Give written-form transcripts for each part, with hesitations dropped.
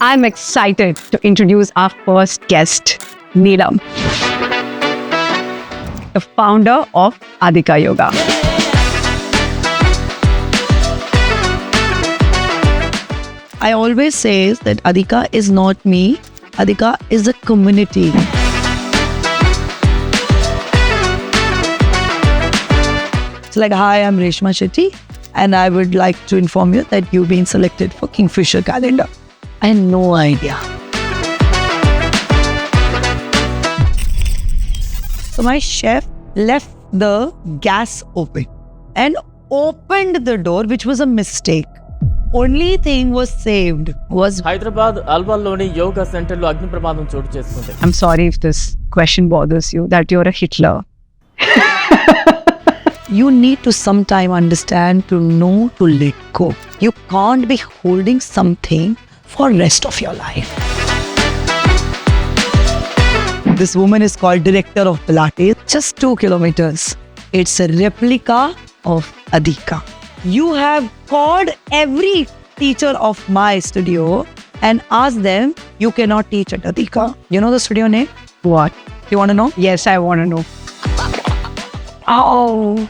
I'm excited to introduce our first guest, Neelam, the founder of Adhika Yoga. I always say that Adhika is not me, Adhika is a community. It's like, hi, I'm Reshma Shetty, and I would like to inform you that you've been selected for Kingfisher Calendar. I had no idea. So my chef left the gas open and opened the door, which was a mistake. Only thing was saved was Hyderabad అల్వాల్లోని yoga సెంటర్లో అగ్ని ప్రమాదం చోటు చేసుకుంది. I'm sorry if this question bothers you, that you're a Hitler. you need to sometime understand to know to let go. You can't be holding something for rest of your life. This woman is called director of Pilates, just 2 kilometers. It's a replica of Adhika. You have called every teacher of my studio and asked them, you cannot teach at Adhika. You know the studio name? What? You want to know? Yes, I want to know. Oh.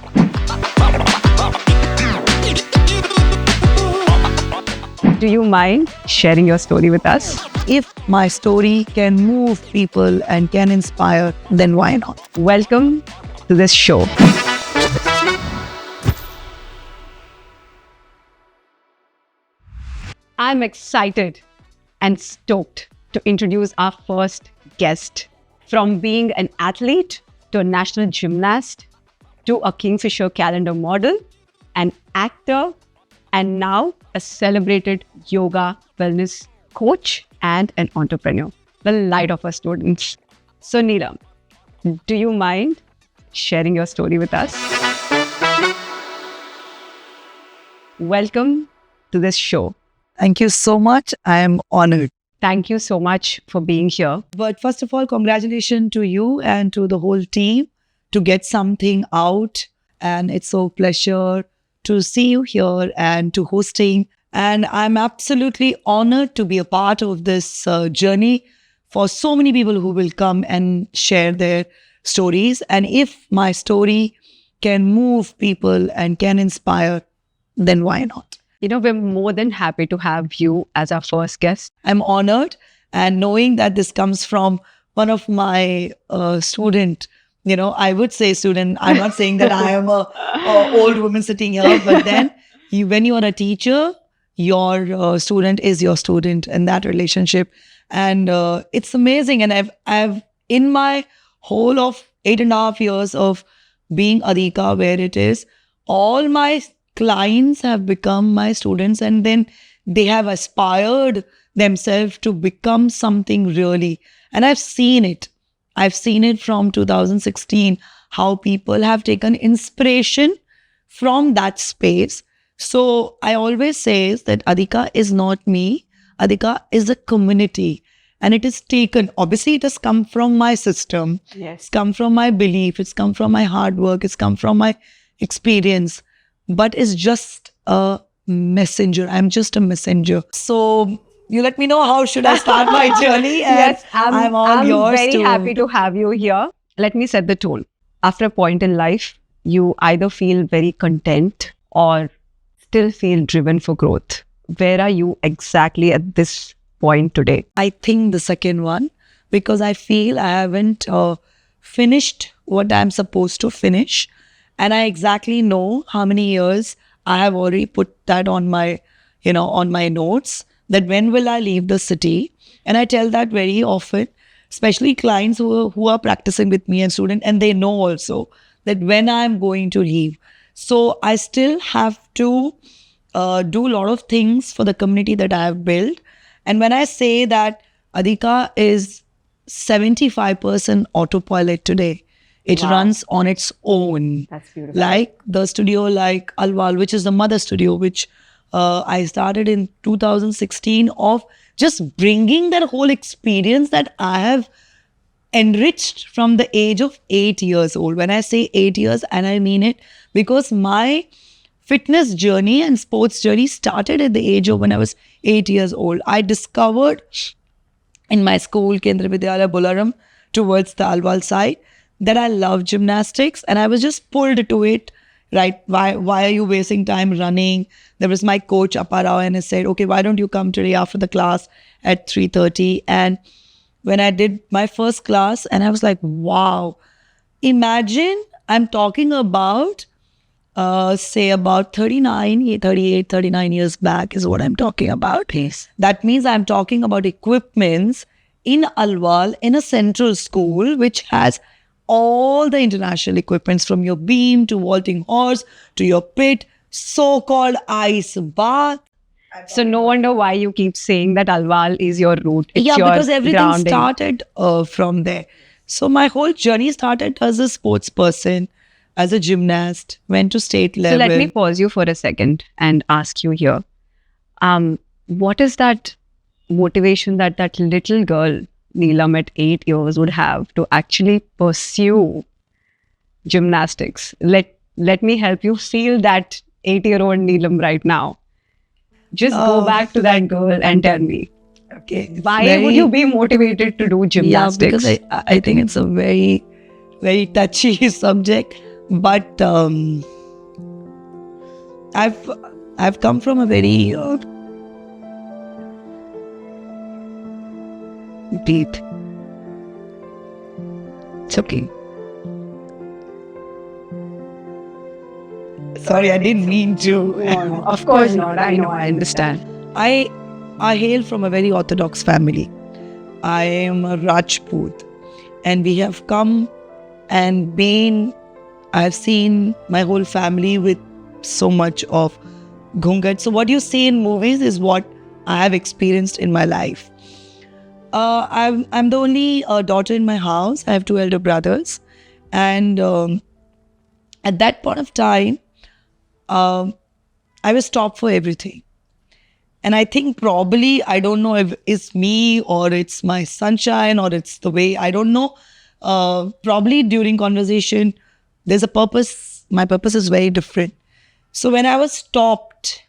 Do you mind sharing your story with us? If my story can move people and can inspire, then why not? Welcome to this show. I'm excited and stoked to introduce our first guest. From being an athlete to a national gymnast to a Kingfisher Calendar model, an actor, and now a celebrated yoga wellness coach and an entrepreneur, the light of our students. So Neelam, do you mind sharing your story with us? Welcome to this show. Thank you so much. I am honored. Thank you so much for being here. But first of all, congratulations to you and to the whole team to get something out. And it's so pleasure to see you here and to hosting. And I'm absolutely honored to be a part of this journey for so many people who will come and share their stories. And if my story can move people and can inspire, then why not? You know, we're more than happy to have you as our first guest. I'm honored, and knowing that this comes from one of my student, I would say student. I'm not saying that I am a old woman sitting here, but then when you are a teacher, your student is your student, and that relationship, and it's amazing. And I've in my whole of 8.5 years of being Adhika, where it is, all my clients have become my students, and then they have aspired themselves to become something really. And I've seen it. I've seen it from 2016, how people have taken inspiration from that space. So I always say that Adhika is not me. Adhika is a community. And it is taken, obviously it has come from my system. Yes. It's come from my belief. It's come from my hard work. It's come from my experience. But it's just a messenger. I'm just a messenger. So you let me know how should I start my journey. Yes, I'm all yours. I'm very happy to have you here. Let me set the tone. After a point in life, you either feel very content or still feel driven for growth. Where are you exactly at this point today? I think the second one, because I feel I haven't finished what I'm supposed to finish. And I exactly know how many years I have already put that on my, on my notes, that when will I leave the city? And I tell that very often, especially clients who are practicing with me and students, and they know also that when I'm going to leave. So I still have to do a lot of things for the community that I have built. And when I say that Adhika is 75% autopilot today, it runs on its own. That's beautiful. Like the studio like Alwal, which is the mother studio, which I started in 2016, of just bringing that whole experience that I have enriched from the age of 8 years old. When I say 8 years, and I mean it, because my fitness journey and sports journey started at the age of when I was 8 years old. I discovered in my school, Kendra Vidyalaya Bularam, towards the Alwal side, that I love gymnastics, and I was just pulled to it. Right? Why are you wasting time running? There was my coach Apparao, and he said, "Okay, why don't you come today after the class at 3:30?" And when I did my first class, and I was like, "Wow! Imagine I'm talking about." Say about 39 years back is what I'm talking about. Yes. That means I'm talking about equipments in Alwal in a central school which has all the international equipments, from your beam to vaulting horse to your pit, so-called ice bath. So no wonder why you keep saying that Alwal is your root. It's Yeah, your because everything grounding. started from there. So my whole journey started as a sports person, as a gymnast, went to state So level. let me pause you for a second and ask you here. What is that motivation that that little girl, Neelam, at 8 years would have to actually pursue gymnastics? Let me help you feel that 8-year-old Neelam right now. Just go back to that girl and tell me, Okay. it's why very- would you be motivated to do gymnastics? Yeah, because I think it's a very, very touchy subject. But I've come from a very Deep. It's okay. sorry, I didn't mean to. Of course not. I know. I understand. I hail from a very orthodox family. I am a Rajput, and we have come and been. I've seen my whole family with so much of ghungat. So what you see in movies is what I have experienced in my life. I'm the only daughter in my house. I have 2 elder brothers, and at that point of time, I was top for everything. And I think probably, I don't know if it's me or it's my sunshine or it's the way, I don't know. Probably during conversation, there's a purpose. My purpose is very different. So when I was stopped,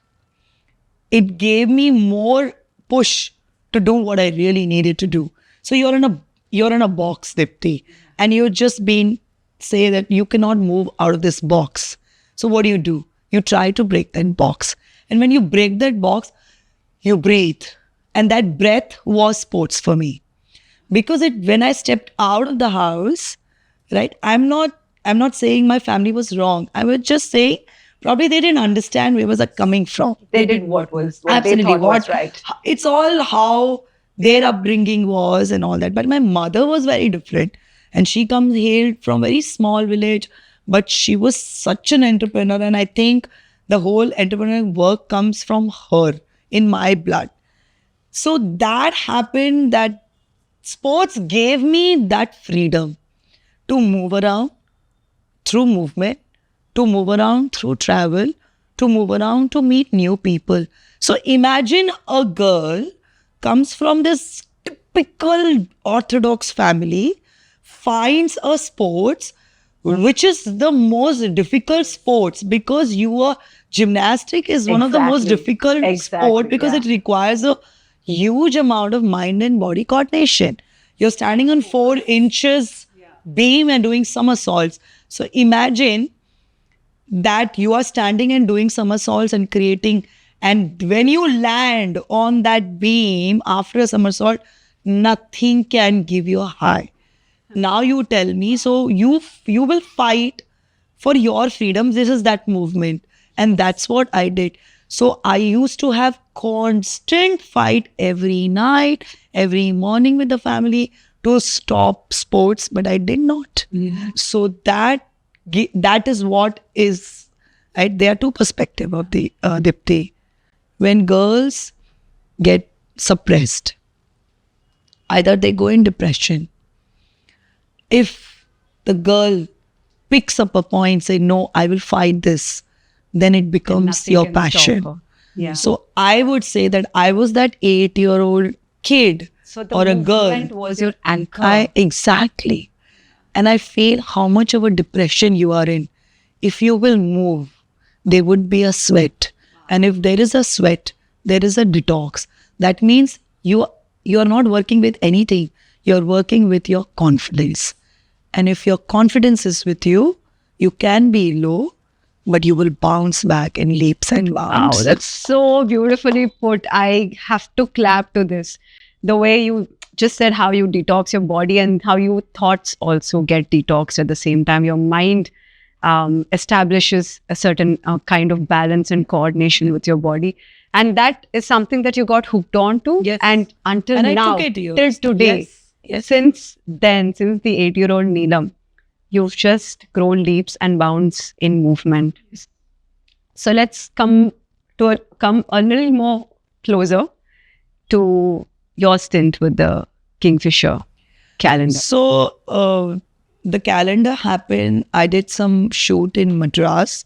it gave me more push to do what I really needed to do. So you're in a box, Dipti, and you're just being say that you cannot move out of this box. So what do? You try to break that box. And when you break that box, you breathe. And that breath was sports for me. Because when I stepped out of the house, right, I'm not saying my family was wrong. I was just saying probably they didn't understand where was I coming from. They did what Absolutely. they thought was right. It's all how their upbringing was and all that. But my mother was very different. And she hailed from a very small village. But she was such an entrepreneur. And I think the whole entrepreneurial work comes from her in my blood. So that happened, that sports gave me that freedom to move around through movement, to move around through travel, to move around to meet new people. So imagine a girl comes from this typical orthodox family, finds a sports which is the most difficult sports, because gymnastic is one of the most Exactly. difficult Exactly, sport, because yeah. it requires a huge amount of mind and body coordination. You're standing on 4 inches beam and doing somersaults. So imagine that you are standing and doing somersaults and creating, and when you land on that beam after a somersault, nothing can give you a high. Now you tell me, so you will fight for your freedom. This is that movement. And that's what I did. So I used to have constant fight every night, every morning with the family to stop sports, but I did not. So that is what is, right? There are 2 perspectives of the Dipti. When girls get suppressed, either they go in depression. If the girl picks up a point, say, no, I will fight this, then it becomes Nothing your can stop passion. her. Yeah. So I would say that I was that 8-year-old kid So the or a girl. movement was your anchor. Exactly. And I feel how much of a depression you are in. If you will move, there would be a sweat. And if there is a sweat, there is a detox. That means you are not working with anything. You're working with your confidence. And if your confidence is with you, you can be low, but you will bounce back in leaps and bounds. Wow, that's so beautifully put. I have to clap to this. The way you just said how you detox your body and how your thoughts also get detoxed at the same time. Your mind establishes a certain kind of balance and coordination with your body. And that is something that you got hooked on to. Yes. And until And I now, took it to you. till today, Yes. since then, since the 8-year-old Neelam, you've just grown leaps and bounds in movement. So let's come a little more closer to your stint with the Kingfisher calendar. So the calendar happened. I did some shoot in Madras,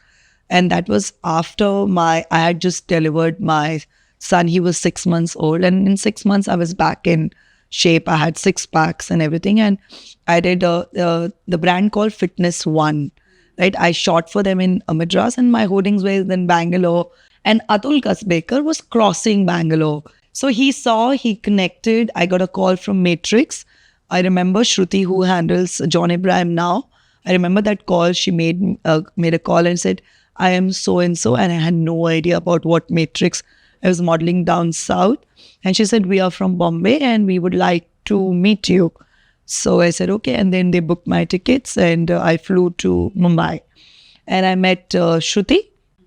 and that was after I had just delivered my son. He was 6 months old, and in 6 months I was back in shape. I had 6 packs and everything, and I did the brand called Fitness One. Right, I shot for them in Madras, and my holdings were in Bangalore. And Atul Kasbekar was crossing Bangalore. So he connected. I got a call from Matrix. I remember Shruti, who handles John Abraham now. I remember that call. She made a call and said, I am so and so. And I had no idea about what Matrix. I was modeling down south. And she said, we are from Bombay and we would like to meet you. So I said, okay. And then they booked my tickets and I flew to Mumbai. And I met Shruti.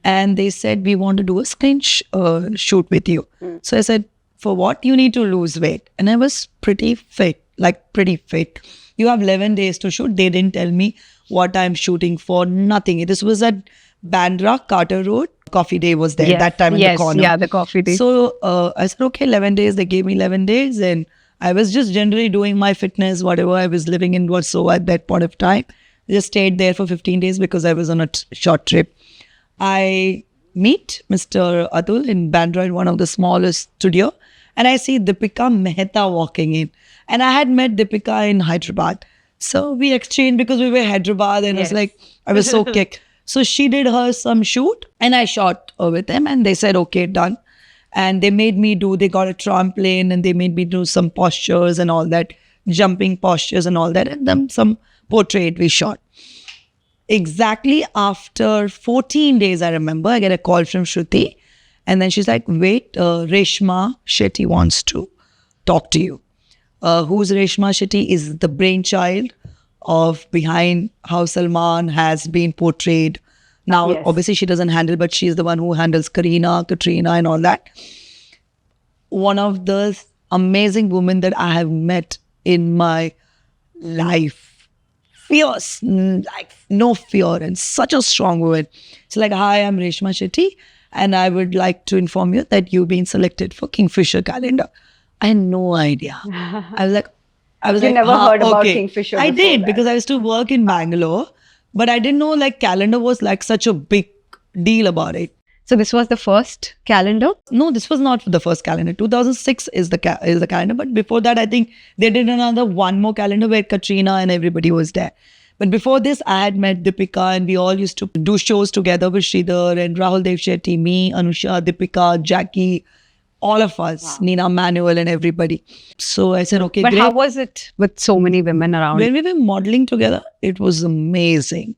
And they said, we want to do a screen shoot with you. So I said, for what? You need to lose weight. And I was pretty fit. You have 11 days to shoot. They didn't tell me what I'm shooting for. Nothing. This was at Bandra, Carter Road. Coffee Day was there that time in the corner. Yeah, the Coffee Day. So I said, okay, 11 days. They gave me 11 days. And I was just generally doing my fitness, whatever I was living in was so at that point of time. I just stayed there for 15 days because I was on a short trip. I meet Mr. Atul in Bandra in one of the smallest studio. And I see Deepika Mehta walking in. And I had met Deepika in Hyderabad. So we exchanged because we were Hyderabad and Yes. I was so kicked. So she did her some shoot and I shot with them and they said, okay, done. And they got a trampoline and they made me do some postures and all that, jumping postures and all that. And then some portrait we shot. Exactly after 14 days, I remember, I get a call from Shruti. And then she's like, wait, Reshma Shetty wants to talk to you. Who's Reshma Shetty is the brainchild of behind how Salman has been portrayed. Now, Yes. obviously she doesn't handle, but she's the one who handles Katrina and all that. One of the amazing women that I have met in my life. Fierce, like no fear and such a strong woman. It's like, hi, I'm Reshma Shetty and I would like to inform you that you've been selected for Kingfisher calendar. I had no idea. I was like, You never heard about okay. Kingfisher I before did that. because I used to work in Bangalore, but I didn't know like calendar was like such a big deal about it. So this was the first calendar? No, this was not the first calendar. 2006 is the calendar, but before that, I think they did one more calendar where Katrina and everybody was there. But before this, I had met Deepika and we all used to do shows together with Sridhar and Rahul Dev Shetty, me, Anusha, Deepika, Jackie, all of us, Nina Manuel and everybody. So I said, okay, But great. how was it with so many women around? When we were modeling together, it was amazing.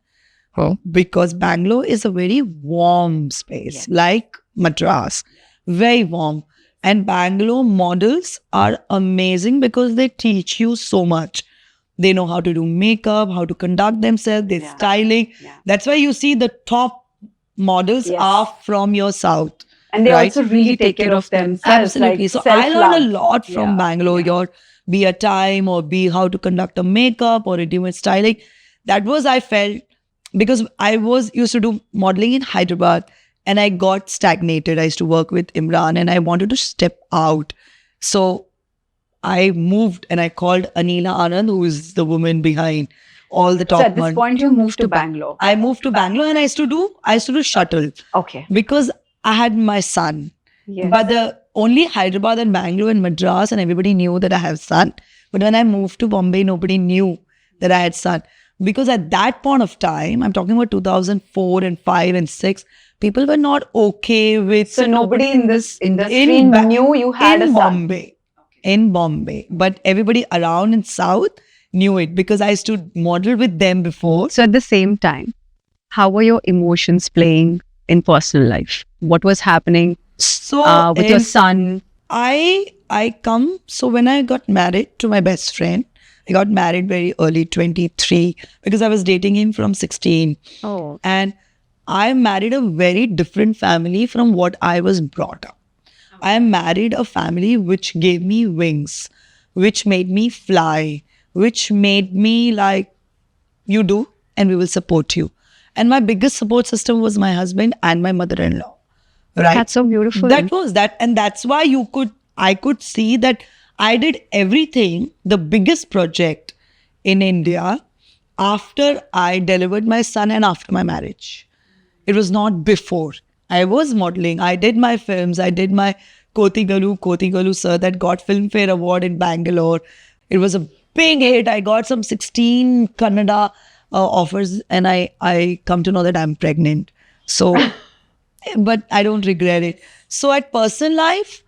Because Bangalore is a very warm space, like Madras, very warm. And Bangalore models are amazing because they teach you so much. They know how to do makeup, how to conduct themselves, their styling. That's why you see the top models are from your south. And they right? also really take care of themselves. Absolutely. Like So I learned a self-love. lot from Bangalore. Be a time or be how to conduct a makeup or a different styling. That was, I felt, because I used to do modeling in Hyderabad and I got stagnated. I used to work with Imran and I wanted to step out. So I moved and I called Anila Anand, who is the woman behind all the top So at this models. point, you moved to Bangalore. I moved to Bangalore and I used to do shuttle Okay. because I had my son. Yes. But the only Hyderabad and Bangalore and Madras and everybody knew that I have son. But when I moved to Bombay, nobody knew that I had son. Because at that point of time, I'm talking about 2004 and 5 and 6, People were not okay with. So nobody in this industry In Ba- knew you had a in son. Bombay. In Bombay. But everybody around in South knew it because I used to model with them before. So at the same time, how were your emotions playing in personal life? What was happening So with your son? I come, so when I got married to my best friend, I got married very early, 23, because I was dating him from 16. Oh, And I married a very different family from what I was brought up. I married a family which gave me wings, which made me fly, which made me like, you do, and we will support you. And my biggest support system was my husband and my mother-in-law. Right? that's so beautiful. That was that. And that's why I could see that I did everything, the biggest project in India after I delivered my son and after my marriage. It was not before. I was modeling. I did my films. I did my Koti Galu Sir that got Filmfare Award in Bangalore. It was a big hit. I got some 16 Kannada offers and I come to know that I'm pregnant. So, but I don't regret it. So at personal life,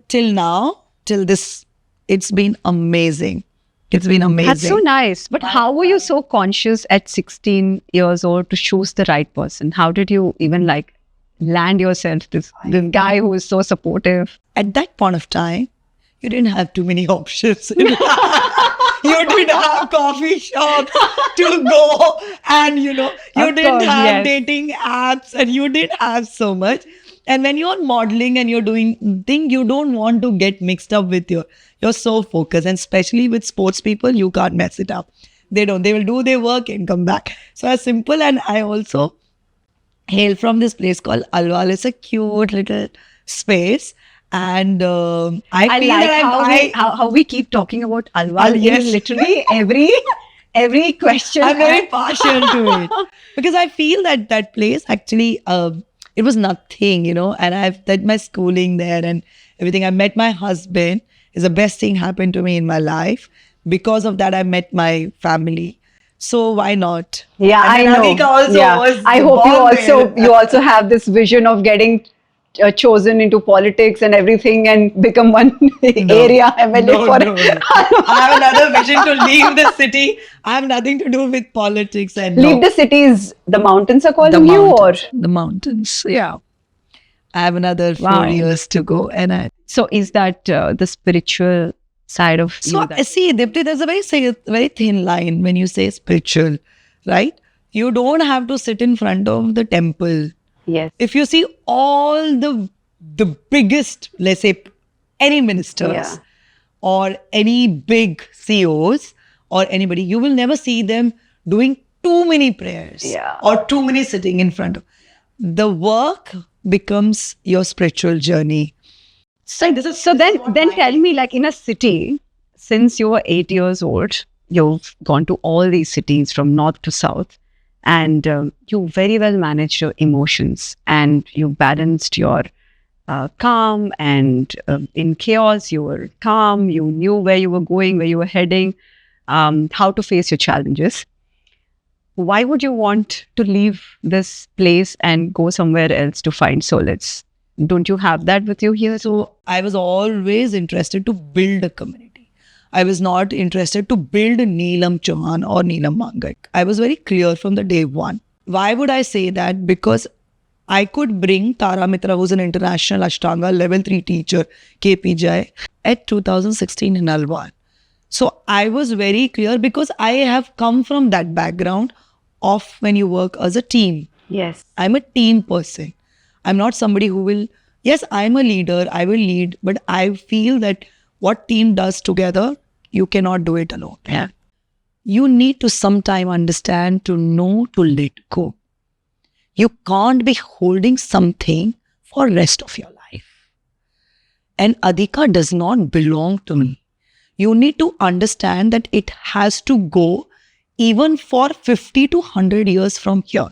till now, till this, it's been amazing. It's been amazing. That's so nice. But how were you so conscious at 16 years old to choose the right person? How did you even like land yourself this guy who is so supportive? At that point of time, you didn't have too many options. You didn't have coffee shops to go, and you Of didn't course, have yes. dating apps, and you didn't have so much. And when you're modeling and you're doing thing, you don't want to get mixed up with you're so focused, and especially with sports people, you can't mess it up. They will do their work and come back. So as simple. And I also hail from this place called Alwal. It's a cute little space. And I feel like that how we keep talking about Alwal Yes. in literally every question. I'm very partial to it because I feel that that place actually it was nothing, and I've did my schooling there and everything. I met my husband. It's the best thing happened to me in my life. Because of that, I met my family. So why not? Yeah, And I then know. Adhika also Yeah. was I hope born you also have this vision of getting chosen into politics and everything and become one area MLA for no. I have another vision to leave the city. I have nothing to do with politics and Leave the cities. The mountains are calling the you, or the mountains. Yeah, I have another 4 Wow. years to go, and so is that the spiritual side of So you? That, see, Dipti, there's a very thin line when you say spiritual, right? You don't have to sit in front of the temple. yes. If you see all the biggest, let's say, any ministers Yeah. or any big CEOs or anybody, you will never see them doing too many prayers Yeah. or too many sitting in front of. The work becomes your spiritual journey. So then tell me, like in a city, since you were 8 years old, you've gone to all these cities from north to south, and you very well managed your emotions and you balanced your calm and in chaos you were calm. You knew where you were going, where you were heading, how to face your challenges. Why would you want to leave this place and go somewhere else to find solace? Don't you have that with you here? So I was always interested to build a community. I was not interested to build Neelam Chauhan or Neelam Mangak. I was very clear from the day one. Why would I say that? Because I could bring Tara Mitra, who's an international Ashtanga level 3 teacher, KP Jai, at 2016 in Alwar. So I was very clear because I have come from that background of when you work as a team. Yes. I'm a team person. I'm not somebody who will, yes, I'm a leader, I will lead, but I feel that what team does together, you cannot do it alone. Yeah. You need to sometime understand to know to let go. You can't be holding something for rest of your life. And Adhika does not belong to me. You need to understand that it has to go even for 50 to 100 years from here.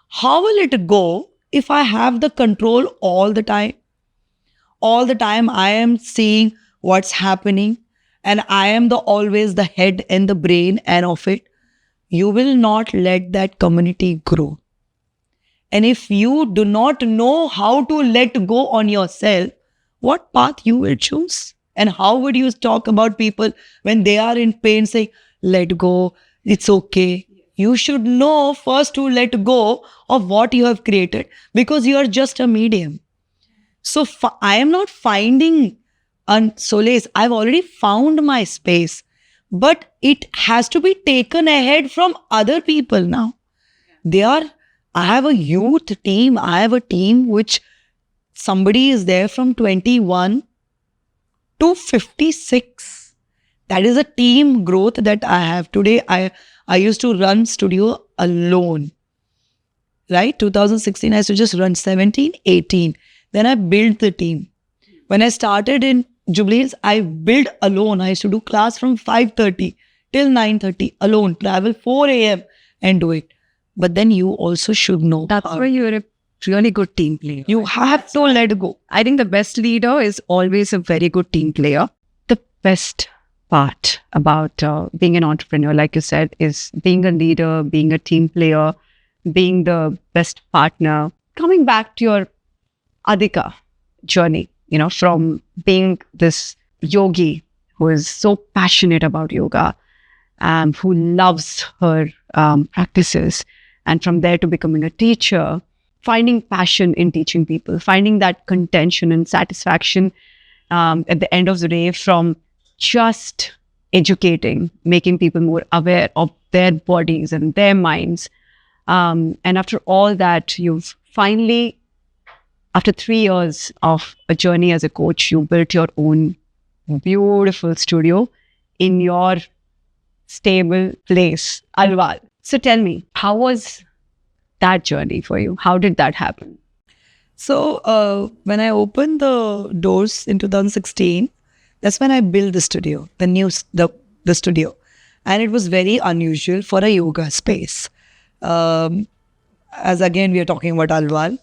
How will it go if I have the control all the time? All the time I am seeing what's happening and I am always the head and the brain and of it. You will not let that community grow. And if you do not know how to let go on yourself, what path you will choose? And how would you talk about people when they are in pain saying, let go, it's okay. You should know first to let go of what you have created because you are just a medium. So I am not finding solace. I've already found my space, but it has to be taken ahead from other people now. I have a youth team. I have a team which somebody is there from 21 to 56. That is a team growth that I have. Today, I used to run studio alone. Right? 2016, I used to just run 17, 18. Then I built the team. When I started in Jubilee Hills, I built alone. I used to do class from 5:30 till 9:30 alone, travel 4 a.m. and do it. But then you also should know. That's where you're a really good team player. You have to let go. I think the best leader is always a very good team player. The best part about being an entrepreneur, like you said, is being a leader, being a team player, being the best partner. Coming back to your Adhika journey, from being this yogi who is so passionate about yoga, who loves her practices, and from there to becoming a teacher, finding passion in teaching people, finding that contention and satisfaction at the end of the day from just educating, making people more aware of their bodies and their minds. And after all that, you've finally, after 3 years of a journey as a coach, you built your own beautiful studio in your stable place, Alwal. So tell me, how was that journey for you? How did that happen? So when I opened the doors in 2016, that's when I built the studio, the studio. And it was very unusual for a yoga space. As again, we are talking about Alwal.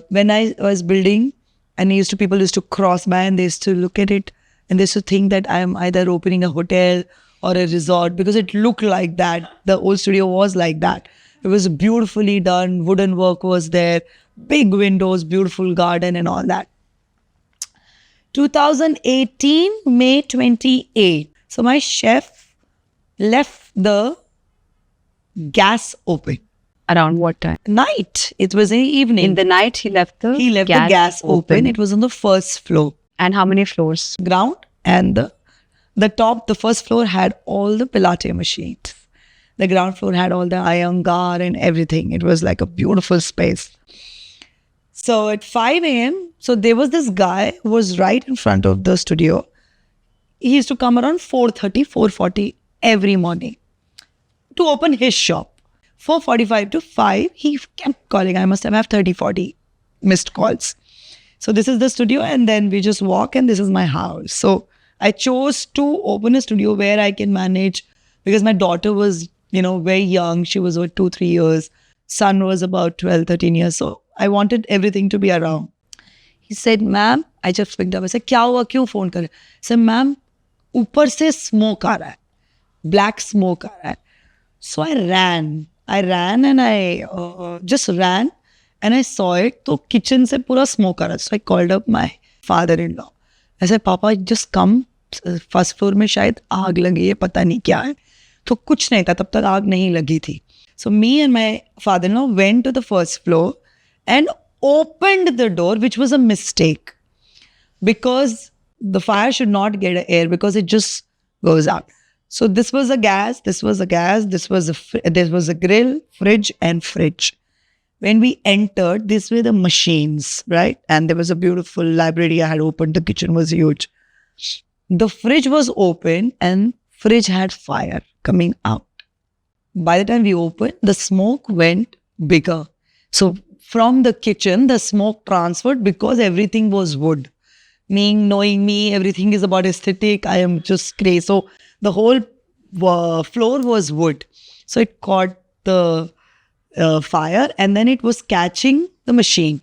When I was building, and people used to cross by and they used to look at it and they used to think that I am either opening a hotel or a resort because it looked like that. The old studio was like that. It was beautifully done. Wooden work was there, big windows, beautiful garden and all that. 2018, May 28. So my chef left the gas open. Around what time? Night. It was in the evening. In the night, he left the the gas open. It was on the first floor. And how many floors? Ground and the first floor had all the Pilates machines. The ground floor had all the Iyengar and everything. It was like a beautiful space. So at 5 a.m., so there was this guy who was right in front of the studio. He used to come around 4:30, 4:40 every morning to open his shop. 4:45 to 5, he kept calling. I must have 30, 40 missed calls. So this is the studio and then we just walk and this is my house. So I chose to open a studio where I can manage because my daughter was, very young. She was over 2-3 years. Son was about 12, 13 years. So I wanted everything to be around. He said, ma'am, I just picked up. I said, क्या हुआ? क्यों phone कर रहे? I said, ma'am, ऊपर से smoke आ रहा है. Black smoke आ रहा है. So I ran and I just ran and I saw it. तो kitchen से पूरा smoke आ रहा. So I called up my father-in-law. I said, Papa, just come. First floor में शायद आग लगी है, पता नहीं क्या है. तो कुछ नहीं था, तब तक आग नहीं लगी थी. So me and my father-in-law went to the first floor and opened the door, which was a mistake because the fire should not get air because it just goes out. So this was a gas, this was a grill, fridge and fridge. When we entered, these were the machines, right? And there was a beautiful library I had opened. The kitchen was huge. The fridge was open and fridge had fire coming out. By the time we opened, the smoke went bigger. So from the kitchen, the smoke transferred because everything was wood. Knowing me, everything is about aesthetic. I am just crazy. So the whole floor was wood. So it caught the fire and then it was catching the machine.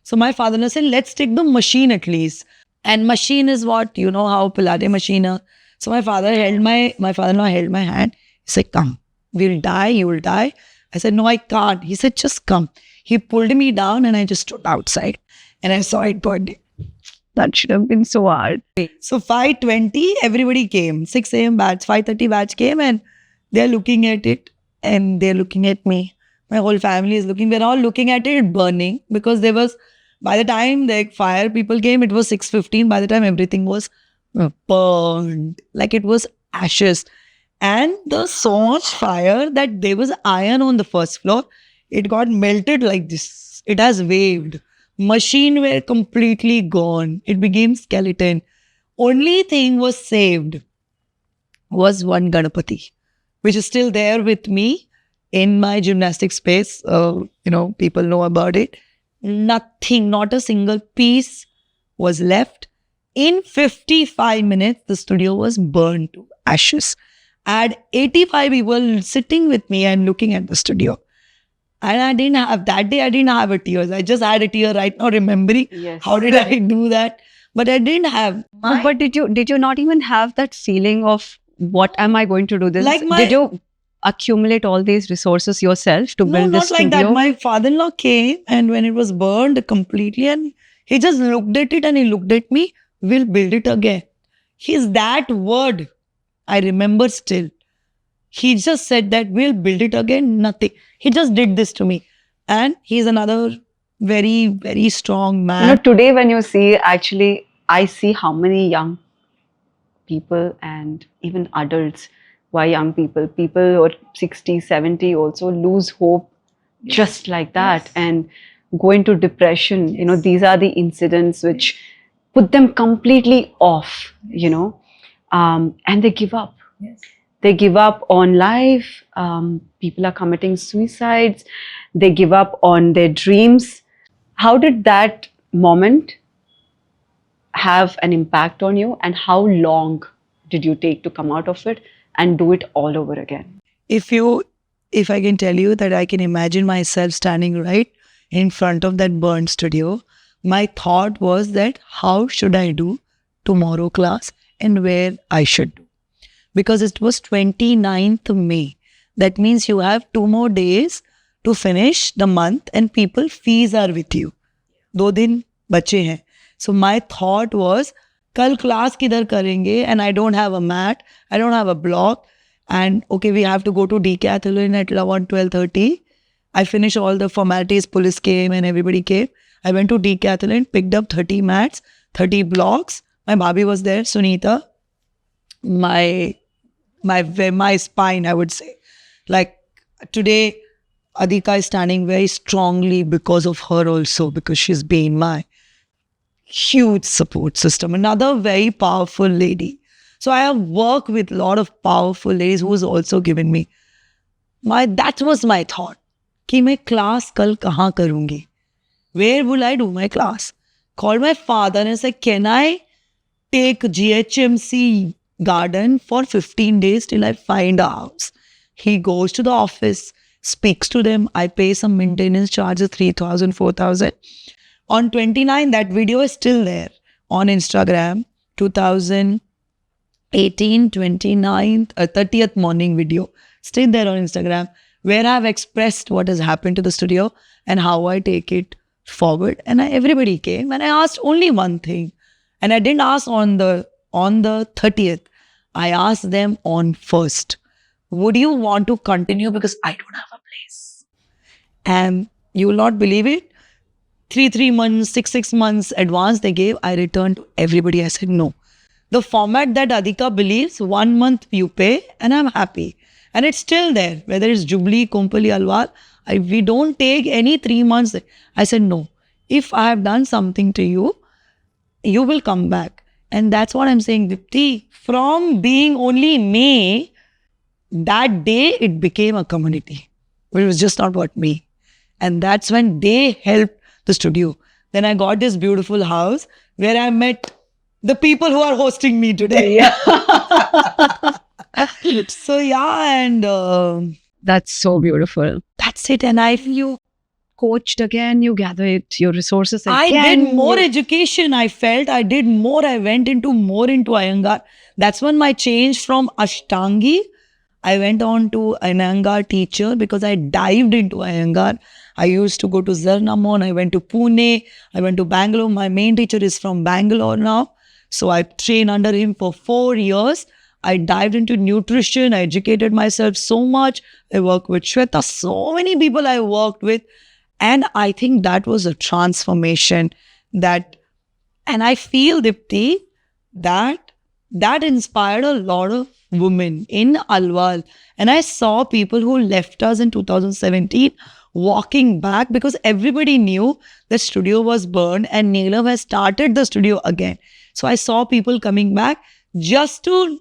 So my father-in-law said, let's take the machine at least. And machine is what? You know how Pilates machine are. So my father-in-law held my hand. He said, come, we'll die, you will die. I said, no, I can't. He said, just come. He pulled me down and I just stood outside and I saw it burning. That should have been so hard. So 5:20, everybody came. 6 a.m. batch, 5:30 batch came and they're looking at it and they're looking at me. My whole family is looking. We're all looking at it burning because there was, by the time the fire people came, it was 6:15. By the time everything was burned, like it was ashes. And there was so much fire that there was iron on the first floor. It got melted like this. It has waved. Machine were completely gone. It became skeleton. Only thing was saved was one Ganapati, which is still there with me in my gymnastic space. People know about it. Nothing, not a single piece was left. In 55 minutes, the studio was burned to ashes. I had 85 people sitting with me and looking at the studio. And I didn't have a tears. I just had a tear right now remembering how did I do that. But I didn't have. But did you not even have that feeling of what am I going to do this? Did you accumulate all these resources yourself to build this studio? No, not like that. My father-in-law came and when it was burned completely and he just looked at it and he looked at me, we'll build it again. His that word, I remember still. He just said that we'll build it again, nothing. He just did this to me. And he's another very, very strong man. Today when you see, actually, I see how many young people and even adults, why young people who are 60, 70 also lose hope just like that and go into depression. These are the incidents which put them completely off, and they give up. Yes. They give up on life. People are committing suicides. They give up on their dreams. How did that moment have an impact on you? And how long did you take to come out of it and do it all over again? If I can tell you that I can imagine myself standing right in front of that burned studio, my thought was that how should I do tomorrow class and where I should do. Because it was 29th May. That means you have 2 more days to finish the month and people fees are with you. 2 दिन बचे हैं. So my thought was, कल class किधर करेंगे and I don't have a mat, I don't have a block and okay, we have to go to decathlon at around 12:30. I finished all the formalities, police came and everybody came. I went to decathlon, picked up 30 mats, 30 blocks. My bhabhi was there, Sunita. My spine, I would say. Like today, Adhika is standing very strongly because of her also, because she's been my huge support system. Another very powerful lady. So I have worked with a lot of powerful ladies who's also given me. That was my thought. कि मैं class कल कहाँ करूँगी? Where will I do my class? Called my father and said, can I take GHMC garden for 15 days till I find a house? He goes to the office, speaks to them. I pay some maintenance charges, 3,000, 4,000. On 29, that video is still there on Instagram. 2018, 29th, 30th morning video. Still there on Instagram, where I've expressed what has happened to the studio and how I take it forward. And everybody came and I asked only one thing. And I didn't ask on the 30th. I asked them on 1st. Would you want to continue? Because I don't have a place. And you will not believe it. 3 months, 6 months advance they gave. I returned to everybody. I said, no. The format that Adhika believes, 1 month you pay and I'm happy. And it's still there. Whether it's Jubilee, Kompally, Alwal, we don't take any 3 months. I said, no. If I have done something to you, you will come back. And that's what I'm saying, Dipti. From being only me, that day it became a community. But it was just not about me. And that's when they helped the studio. Then I got this beautiful house where I met the people who are hosting me today. Yeah. So yeah, and That's so beautiful. that's it. And You coached again, you gathered your resources again. I did more education. I felt I did more. I went into more into Iyengar. That's when my change from Ashtangi. I went on to Iyengar teacher because I dived into Iyengar. I used to go to Zarnamon. I went to Pune. I went to Bangalore. My main teacher is from Bangalore now. So I trained under him for 4 years. I dived into nutrition. I educated myself so much. I worked with Shweta. So many people I worked with. And I think that was a transformation and I feel, Dipti, that inspired a lot of women in Alwal. And I saw people who left us in 2017 walking back because everybody knew the studio was burned and Neelam has started the studio again. So I saw people coming back just to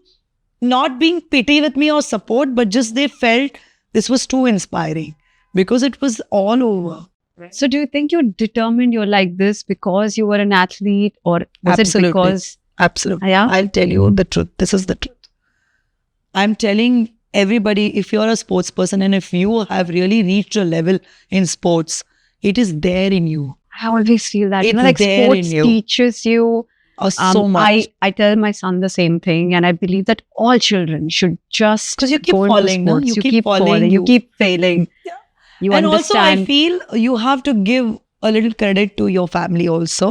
not being pity with me or support, but just they felt this was too inspiring because it was all over. So do you think you determined you're like this because you were an athlete, or was Absolutely. it because... Absolutely. Yeah? I'll tell you the truth. This is the truth. I'm telling everybody, if you're a sports person and if you have really reached a level in sports, it is there in you. I always feel that, It's like there sports in you. teaches you So much. I tell my son the same thing, and I believe that all children should just 'Cause you keep go into falling, no? sports. You keep falling, you you- keep failing. Yeah. You And also, understand. I feel you have to give a little credit to your family also.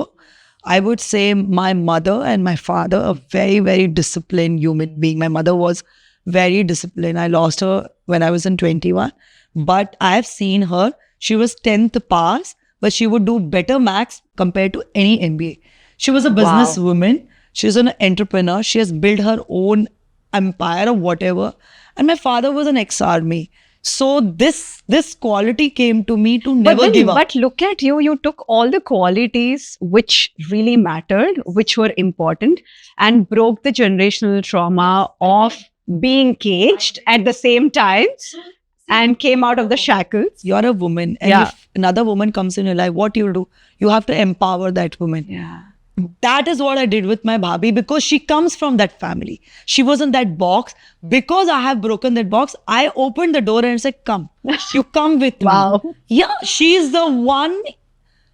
I would say my mother and my father are very, very disciplined human being. My mother was very disciplined. I lost her when I was in 21. But I have seen her. She was 10th pass, but she would do better maths compared to any MBA. She was a businesswoman. She's an entrepreneur. She has built her own empire or whatever. And my father was an ex-army. So this quality came to me to never give up. But look at you. You took all the qualities which really mattered, which were important, and broke the generational trauma of being caged at the same time and came out of the shackles. You're a woman, and Yeah. if another woman comes in your life, what you do? You have to empower that woman. Yeah. That is what I did with my bhabhi because she comes from that family. She was in that box. Because I have broken that box, I opened the door and said, come, you come with Wow. me. Yeah, she is the one,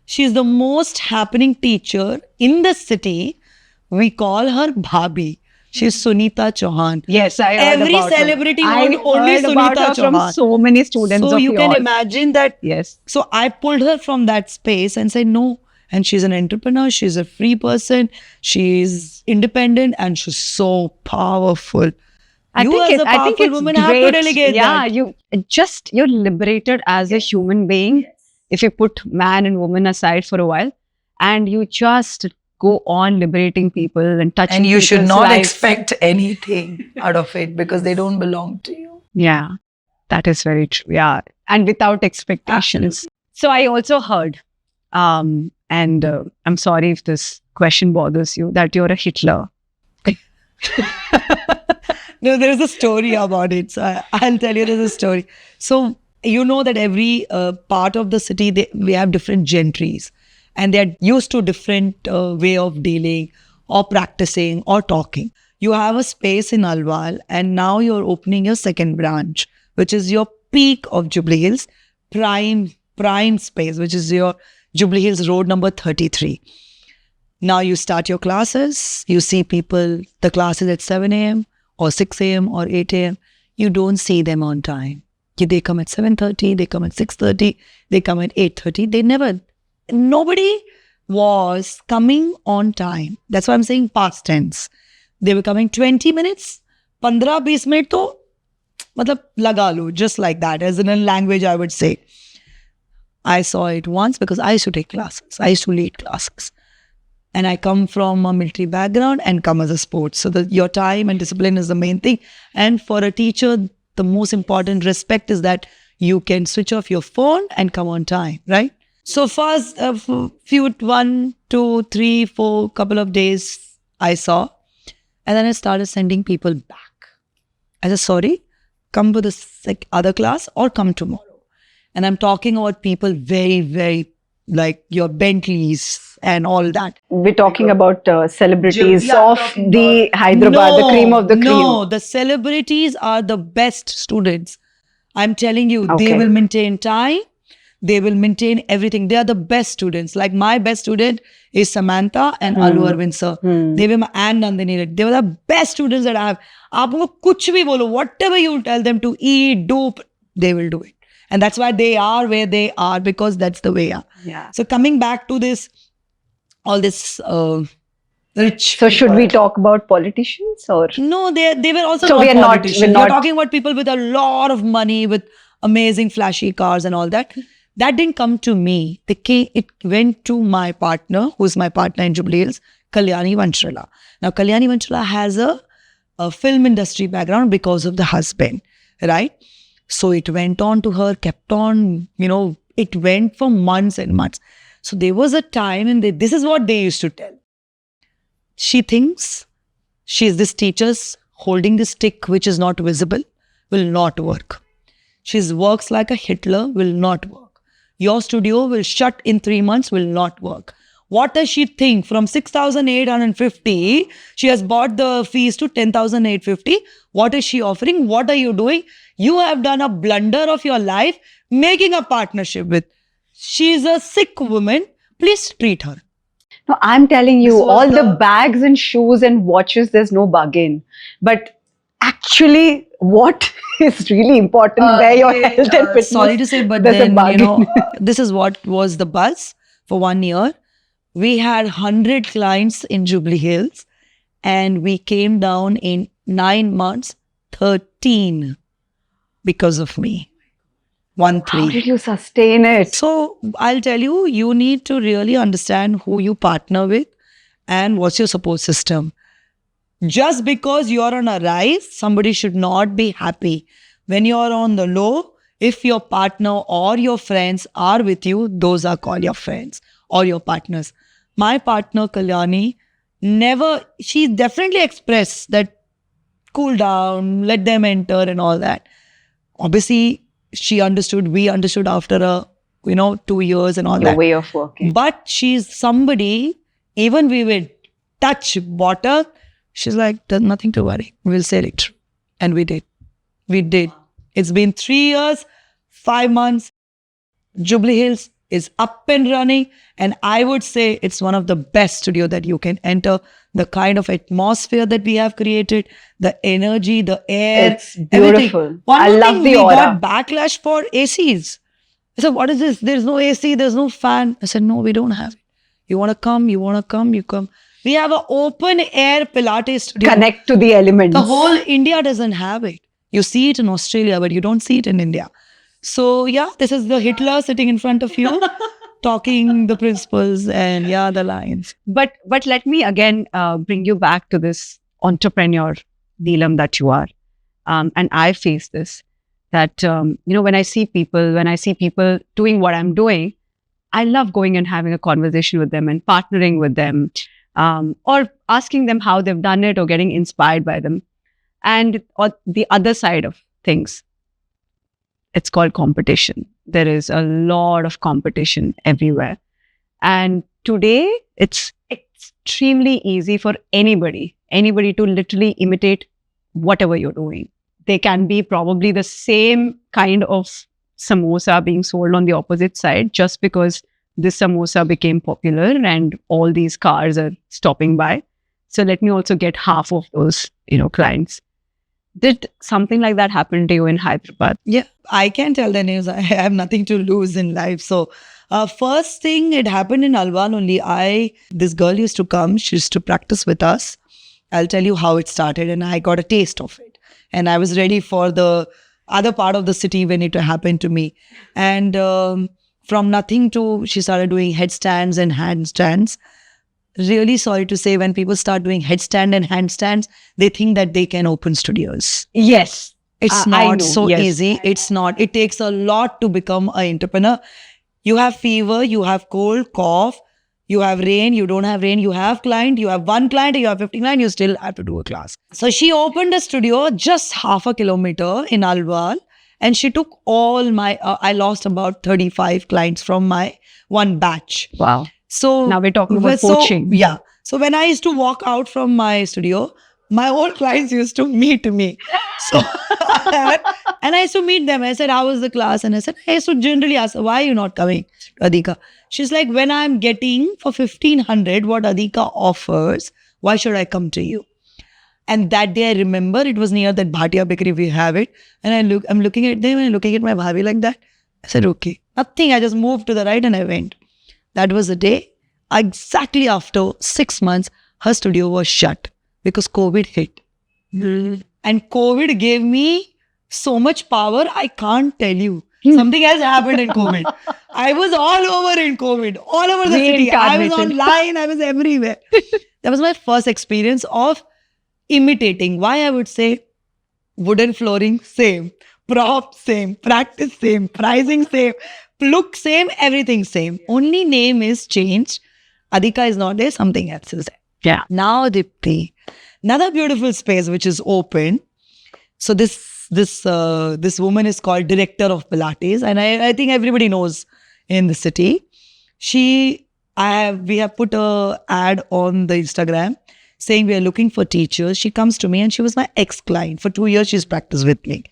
she's the most happening teacher in the city. We call her bhabhi. She's Sunita Chauhan. Yes, I heard Every about her. celebrity I want only heard about Sunita her from Chauhan. so many students So of you can yours. imagine that. Yes. So I pulled her from that space and said, no. And she's an entrepreneur. She's a free person. She's independent and she's so powerful. I You think as a I think powerful it's woman great. have to delegate yeah, that. you're liberated as a human being if you put man and woman aside for a while, and you just go on liberating people and touching. And you should people's not lives. expect anything out of it because they don't belong to you. Yeah, that is very true. Yeah, and without expectations. So I also heard, and I'm sorry if this question bothers you, that you're a Hitler. No, there's a story about it. So I'll tell you there's a story. So you know that every part of the city, we have different gentries. And they're used to different way of dealing or practicing or talking. You have a space in Alwal and now you're opening your second branch, which is your peak of Jubilee Hills, prime space, which is your Jubilee Hills Road number 33. Now you start your classes, you see people, the classes at 7 a.m. or 6 a.m. or 8 a.m. You don't see them on time. They come at 7:30, they come at 6:30, they come at 8:30. Nobody was coming on time. That's why I'm saying past tense. They were coming 20 minutes, 15-20 minutes to matlab laga lo, just like that, as in a language I would say. I saw it once because I used to take classes. I used to lead classes. And I come from a military background and come as a sports. So your time and discipline is the main thing. And for a teacher, the most important respect is that you can switch off your phone and come on time, right? So first, few 1, 2, 3, 4 couple of days I saw. And then I started sending people back. I said, sorry, come to the other class or come tomorrow. And I'm talking about people very, very like your Bentleys and all that. We're talking about celebrities Yeah, of the Hyderabad, the cream of the cream. No, the celebrities are the best students. I'm telling you, Okay. they will maintain time. They will maintain everything. They are the best students. Like my best student is Samantha and Alu Arvind sir. They were my and Nandini Reddy. They were the best students that I have. आप उनको कुछ भी बोलो, whatever you tell them to eat, do, they will do it. And that's why they are where they are, because that's the way. Yeah. So coming back to this, all this rich. So should we talk about politicians or? No, they were also So not we are not- politicians. we're You're not- talking about people with a lot of money, with amazing flashy cars and all that. That didn't come to me. It went to my partner, who's my partner in Jubilee Hills, Kalyani Vanchala. Now, Kalyani Vanchala has a film industry background because of the husband, right? So it went on to her, kept on, it went for months and months. So there was a time, and this is what they used to tell. She thinks she is this teacher's holding the stick which is not visible, will not work. She works like a Hitler, will not work. Your studio will shut in 3 months, will not work. What does she think? From 6,850, she has bought the fees to 10,850. What is she offering? What are you doing? You have done a blunder of your life, making a partnership with. She is a sick woman. Please treat her. No, I'm telling you, This was all the the- bags and shoes and watches, there's no bargain. But actually, what is really important, where your health and fitness. Sorry to say, but there's a then, bargain. this is what was the buzz for 1 year. We had 100 clients in Jubilee Hills, and we came down in 9 months, 13 because of me. 1 3. How did you sustain it? So I'll tell you, you need to really understand who you partner with and what's your support system. Just because you're on a rise, somebody should not be happy. When you're on the low, if your partner or your friends are with you, those are called your friends or your partners. My partner, Kalyani, she definitely expressed that cool down, let them enter and all that. Obviously, we understood after 2 years and all Your that. way of working. But she's somebody, even we would touch water, she's like, there's nothing to worry. We'll sail it through. And we did. We did. It's been 3 years, 5 months. Jubilee Hills is up and running. And I would say it's one of the best studio that you can enter. The kind of atmosphere that we have created, the energy, the air, It's beautiful. everything. One I more love thing, the we aura. got backlash for ACs. I said, what is this? There's no AC, there's no fan. I said, no, we don't have it. You want to come, you come. We have an open air Pilates studio. Connect to the elements. The whole India doesn't have it. You see it in Australia, but you don't see it in India. So yeah, this is the Hitler sitting in front of you, talking the principles and the lines. But let me again bring you back to this entrepreneur, Neelam, that you are. And I face this, that, when I see people doing what I'm doing, I love going and having a conversation with them and partnering with them, or asking them how they've done it or getting inspired by them. And on the other side of things, it's called competition. There is a lot of competition everywhere. And today, it's extremely easy for anybody to literally imitate whatever you're doing. They can be probably the same kind of samosa being sold on the opposite side just because this samosa became popular and all these cars are stopping by. So let me also get half of those, clients. Did something like that happen to you in Hyderabad? Yeah, I can tell the names. I have nothing to lose in life. So first thing, it happened in Alwan only. This girl used to come. She used to practice with us. I'll tell you how it started, and I got a taste of it. And I was ready for the other part of the city when it happened to me. And from nothing to, she started doing headstands and handstands. Really sorry to say, when people start doing headstand and handstands, they think that they can open studios. Yes. It's I not know, so yes. easy. It's not. It takes a lot to become an entrepreneur. You have fever, you have cold, cough, you have rain, you don't have rain, you have client, you have 1 client, you have 50 clients, you still have to do a class. So she opened a studio just half a kilometer in Alwal, and she took all my, I lost about 35 clients from my one batch. Wow. So Now we're talking about poaching. Yeah. So when I used to walk out from my studio, my old clients used to meet me. So, and I used to meet them. I said, how was the class? And I said, I used to generally ask, why are you not coming to Adhika? She's like, when I'm getting for 1,500 what Adhika offers, why should I come to you? And that day I remember it was near that Bhatia bakery, we have it. And I'm looking at them and looking at my bhabi like that. I said, okay, nothing. I just moved to the right and I went. That was the day. Exactly after 6 months, her studio was shut because COVID hit. And COVID gave me so much power, I can't tell you. Something else happened in COVID. I was all over in COVID, all over the city. I was Reincarnated. online, I was everywhere. That was my first experience of imitating. Why I would say wooden flooring, same. Prop, same. Practice, same. Pricing, same. Look, same. Everything, same. Only name is changed. Adhika is not there, something else is there. Yeah. Now, Dipti, another beautiful space which is open. So this woman is called Director of Pilates, and I think everybody knows in the city. We have put a ad on the Instagram saying we are looking for teachers. She comes to me and she was my ex-client. For 2 years, she's practiced with me.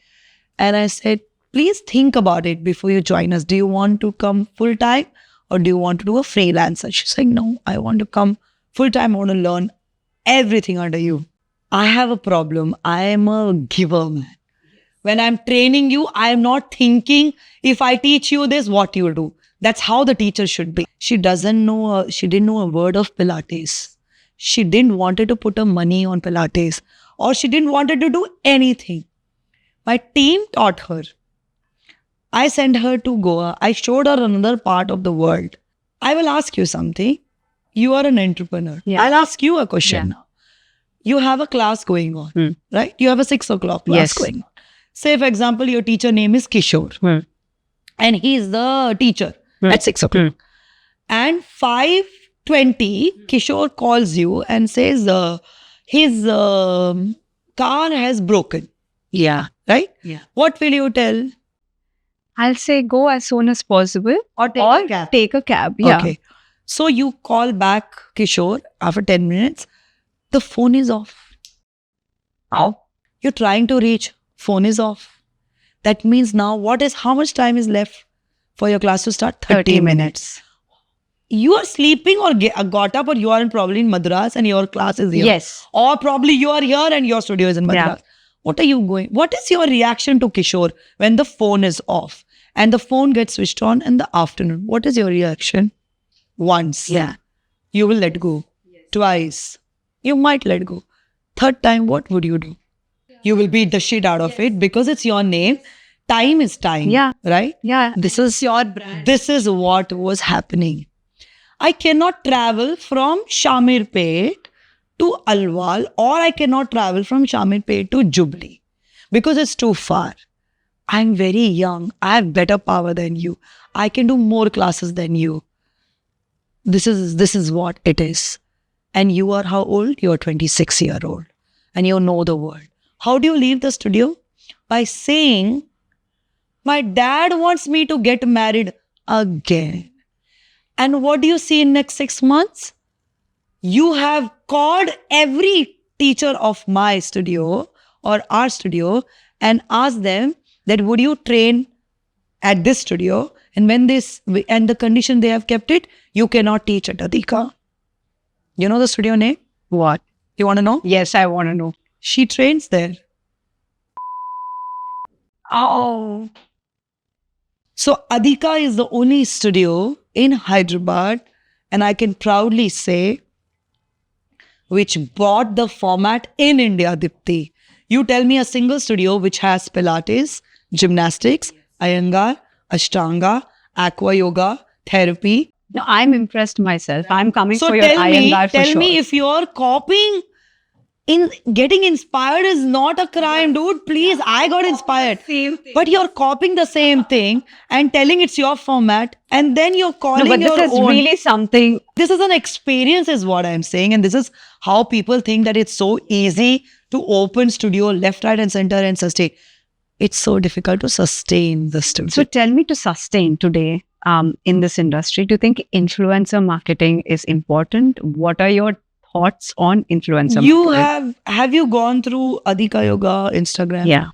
And I said, please think about it before you join us. Do you want to come full-time or do you want to do a freelancer? She's like, no, I want to come full-time. I want to learn everything under you. I have a problem. I am a giver, man. When I'm training you, I am not thinking if I teach you this, what you will do. That's how the teacher should be. She didn't know a word of Pilates. She didn't wanted to put her money on Pilates, or she didn't wanted to do anything. My team taught her. I sent her to Goa. I showed her another part of the world. I will ask you something. You are an entrepreneur. Yeah. I'll ask you a question Yeah. now. You have a class going on, right? You have a 6 o'clock class Yes. going on. Say, for example, your teacher name is Kishore and he's the teacher at 6 o'clock. And 5:20, Kishore calls you and says his car has broken, Yeah. right? Yeah. What will you tell? I'll say go as soon as possible Or take a cab. take a cab. Yeah. Okay. So you call back Kishore after 10 minutes. The phone is off. How? You're trying to reach. Phone is off. That means now how much time is left for your class to start? 30 minutes. You are sleeping or got up, or you are probably in Madras and your class is here. Yes. Or probably you are here and your studio is in Madras. What are you going? What is your reaction to Kishore when the phone is off and the phone gets switched on in the afternoon? What is your reaction? Once. Yeah. You will let go. Twice. You might let go. Third time, what would you do? You will beat the shit out of it because it's your name. Time is time. Yeah. Right? Yeah. This is your brand. This is what was happening. I cannot travel from Shamirpet to Alwal, or I cannot travel from Shamirpet to Jubilee because it's too far. I'm very young. I have better power than you. I can do more classes than you. This is what it is. And you are how old? You are 26-year-old and you know the world. How do you leave the studio? By saying, my dad wants me to get married again. And what do you see in next 6 months? You have called every teacher of my studio or our studio and asked them that would you train at this studio? And when and the condition they have kept it, you cannot teach at Adhika. You know the studio name? What? You want to know? Yes, I want to know. She trains there. Oh. So Adhika is the only studio in Hyderabad, and I can proudly say, which brought the format in India, Dipti. You tell me a single studio which has Pilates, gymnastics, Iyengar, Ashtanga, aqua yoga, therapy. No, I'm impressed myself. I'm coming So for your tell Iyengar for sure. me if you're copying, getting inspired is not a crime, dude. Please, I got inspired. Same thing. But you're copying the same thing and telling it's your format, and then you're calling No, but your this is own. really something. This is an experience is what I'm saying, and this is how people think that it's so easy to open studio left, right and center and sustain. It's so difficult to sustain the studio. So tell me, to sustain today in this industry, do you think influencer marketing is important? What are your thoughts on influencer You marketing? have you gone through Adhika Yoga Instagram? Yeah.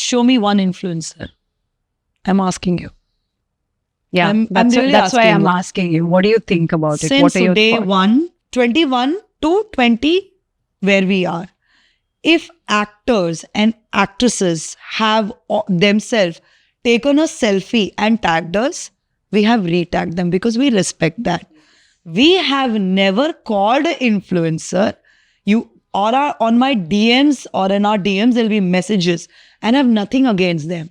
Show me one influencer. I'm asking you. Yeah. I'm that's really that's why asking I'm you. asking you. What do you think about it? Since What are your day thoughts? 21 to 20, where we are. If actors and actresses have themselves taken a selfie and tagged us, we have retagged them because we respect that. We have never called an influencer. You or on my DMs or in our DMs, there'll be messages, and I have nothing against them.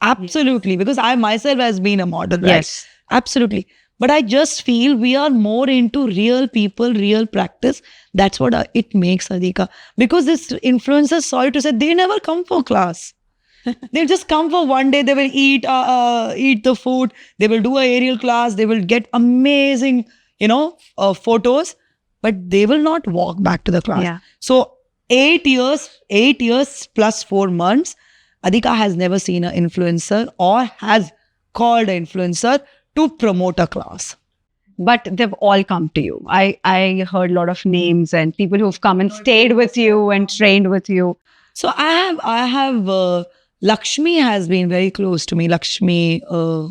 Absolutely, because I myself has been a model, right? Yes. Absolutely. But I just feel we are more into real people, real practice. That's what it makes, Adhika. Because this influencers, sorry to say, they never come for class. They'll just come for one day. They will eat the food. They will do a aerial class. They will get amazing, photos. But they will not walk back to the class. Yeah. So 8 years plus 4 months, Adhika has never seen an influencer or has called an influencer to promote a class. But they've all come to you. I heard a lot of names and people who've come and stayed with you and trained with you. So I have Lakshmi has been very close to me. Lakshmi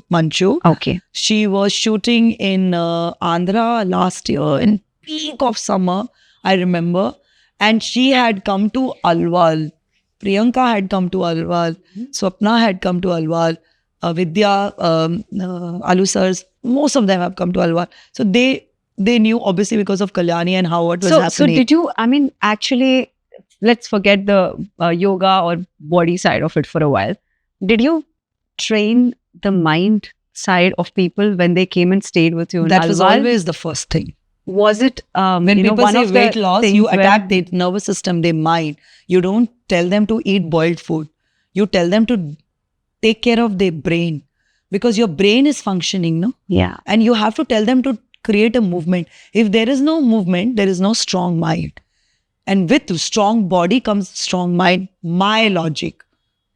Manchu. Okay. She was shooting in Andhra last year in peak of summer, I remember. And she had come to Alwal. Priyanka had come to Alwal. Swapna had come to Alwal. Vidya, Alu sirs, most of them have come to Alwal. So they knew obviously because of Kalyani and how it was happening. So did you, actually, let's forget the yoga or body side of it for a while. Did you train the mind side of people when they came and stayed with you in That was Alwal? always the first thing. Was it, When people one say of weight the loss, things you where- attack their nervous system, their mind. You don't tell them to eat boiled food. You tell them to take care of their brain because your brain is functioning, no? Yeah. And you have to tell them to create a movement. If there is no movement, there is no strong mind. And with strong body comes strong mind. My logic.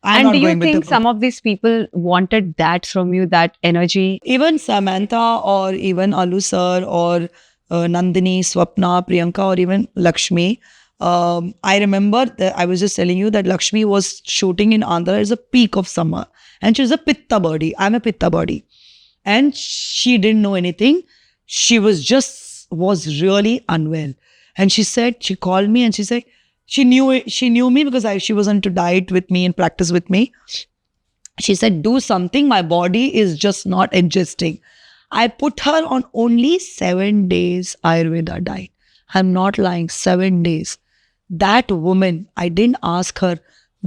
I'm And not do you going with think the some of these people wanted that from you, that energy? even Samantha or even Alu sir or Nandini, Swapna, Priyanka or even Lakshmi. I remember that I was just telling you that Lakshmi was shooting in Andhra as a peak of summer and she's a Pitta body. I'm a Pitta body. And she didn't know anything. She was really unwell. And she called me and she said, she knew me because she was into diet with me and practice with me. She said, do something. My body is just not adjusting. I put her on only 7 days Ayurveda diet. I'm not lying, 7 days. That woman, I didn't ask her,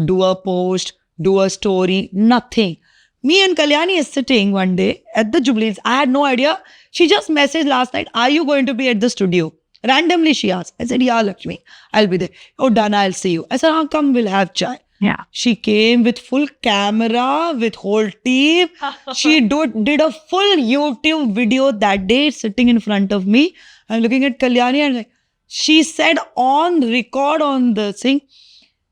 do a post, do a story, nothing. Me and Kalyani is sitting one day at the Jubilees. I had no idea. She just messaged last night, are you going to be at the studio? Randomly she asked. I said, yeah, Lakshmi, I'll be there. Oh, Dana, I'll see you. I said, how come we'll have chai? Yeah. She came with full camera, with whole team. She did a full YouTube video that day sitting in front of me. I'm looking at Kalyani and like, she said on record on the thing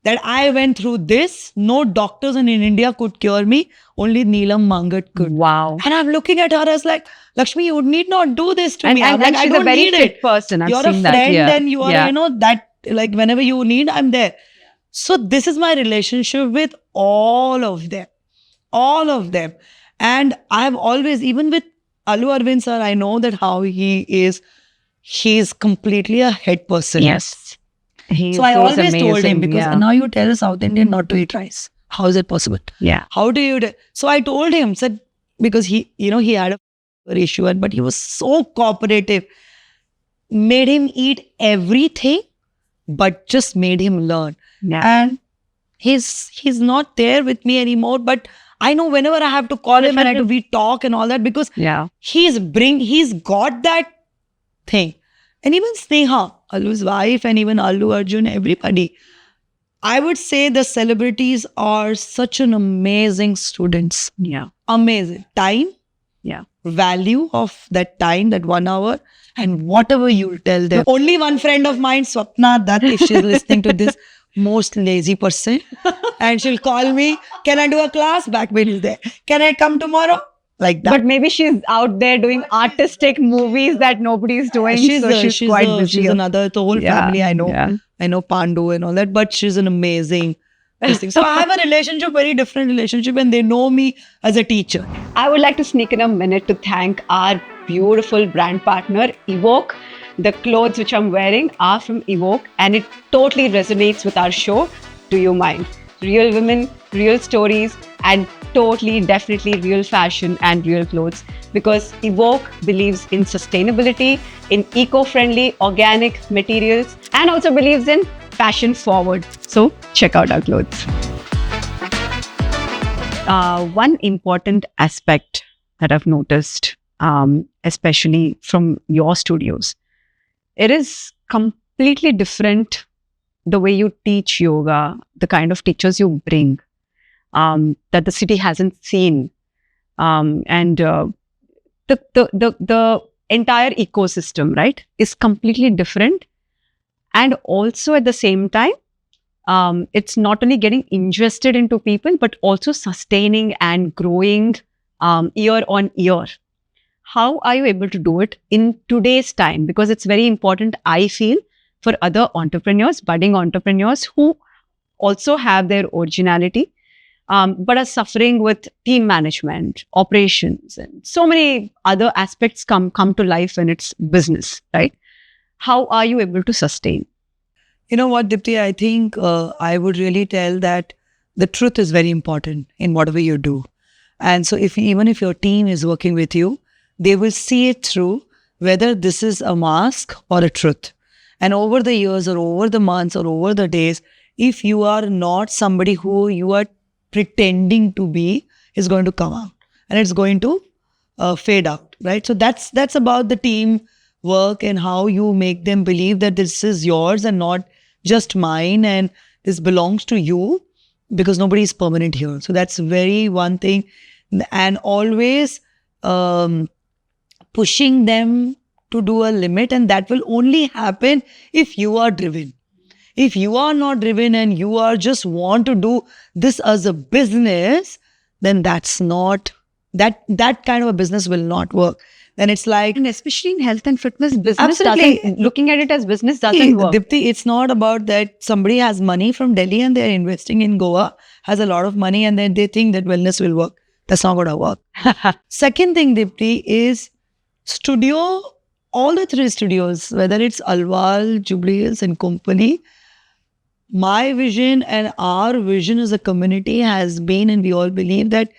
that I went through this. No doctors in India could cure me. Only Neelam Mangat could. Wow. And I'm looking at her as like, Lakshmi, you need not do this to me. I'm like, and I she's don't a very need fit it. person. I've You're seen a that. friend Yeah. and you are, Yeah. that like whenever you need, I'm there. So this is my relationship with all of them. All of them. And I've always, even with Alu Arvind sir, I know that how he is. He's completely a head person. Yes. So I always told him because now you tell a South Indian not to eat rice. How is it possible? Yeah. How do you? So I told him, said because he had a issue, but he was so cooperative. Made him eat everything, but just made him learn. Yeah. And he's not there with me anymore. But I know whenever I have to call him and we talk and all that because Yeah. he's got that thing. And even Sneha, Alu's wife, and even Allu Arjun, everybody. I would say the celebrities are such an amazing students. Yeah. Amazing. Time. Yeah. Value of that time, that 1 hour, and whatever you tell them. Only one friend of mine, Swapna, that if she's listening to this, most lazy person. And she'll call me, can I do a class? Back when is there. Can I come tomorrow? like that. But maybe she's out there doing artistic movies that nobody's doing. she's quite busy. she's another, the whole Yeah, family I know. yeah. I know Pandu and all that, but she's an amazing this thing. So I have a relationship, very different relationship, and they know me as a teacher. I would like to sneak in a minute to thank our beautiful brand partner, Evoke. The clothes which I'm wearing are from Evoke, and it totally resonates with our show. Do you mind? Real women, real stories, and totally, definitely real fashion and real clothes. Because Evoke believes in sustainability, in eco-friendly, organic materials, and also believes in fashion forward. So check out our clothes. One important aspect that I've noticed, especially from your studios, it is completely different the way you teach yoga, the kind of teachers you bring, that the city hasn't seen, and the entire ecosystem, right, is completely different. And also at the same time, it's not only getting invested into people, but also sustaining and growing year on year. How are you able to do it in today's time? Because it's very important, I feel, for other entrepreneurs, budding entrepreneurs who also have their originality, but are suffering with team management, operations, and so many other aspects come to life when it's business, right? How are you able to sustain? You know what, Dipti, I think I would really tell that the truth is very important in whatever you do. And so even if your team is working with you, they will see it through whether this is a mask or a truth. And over the years or over the months or over the days, if you are not somebody who you are pretending to be, is going to come out and it's going to fade out, right? So that's about the team work and how you make them believe that this is yours and not just mine, and this belongs to you, because nobody is permanent here. So that's very one thing. And always pushing them to do a limit, and that will only happen if you are driven. If you are not driven and you are just want to do this as a business, then that's not, that kind of a business will not work. Then it's like, And especially in health and fitness, business Absolutely. doesn't, looking at it as business doesn't work. Dipti, it's not about that somebody has money from Delhi and they're investing in Goa, has a lot of money, and then they think that wellness will work. That's not going to work. Second thing, Dipti, is studio, all the three studios, whether it's Alwal, Jubilee Hills and Company, my vision and our vision as a community has been, and we all believe that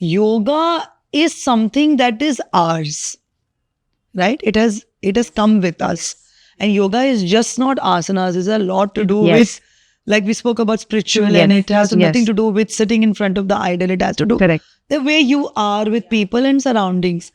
yoga is something that is ours, right? It has come with us. And yoga is just not asanas. It's a lot to do Yes. with, like we spoke about spiritual, Yes. and it has Yes. nothing to do with sitting in front of the idol. It has to do Correct. the way you are with people and surroundings.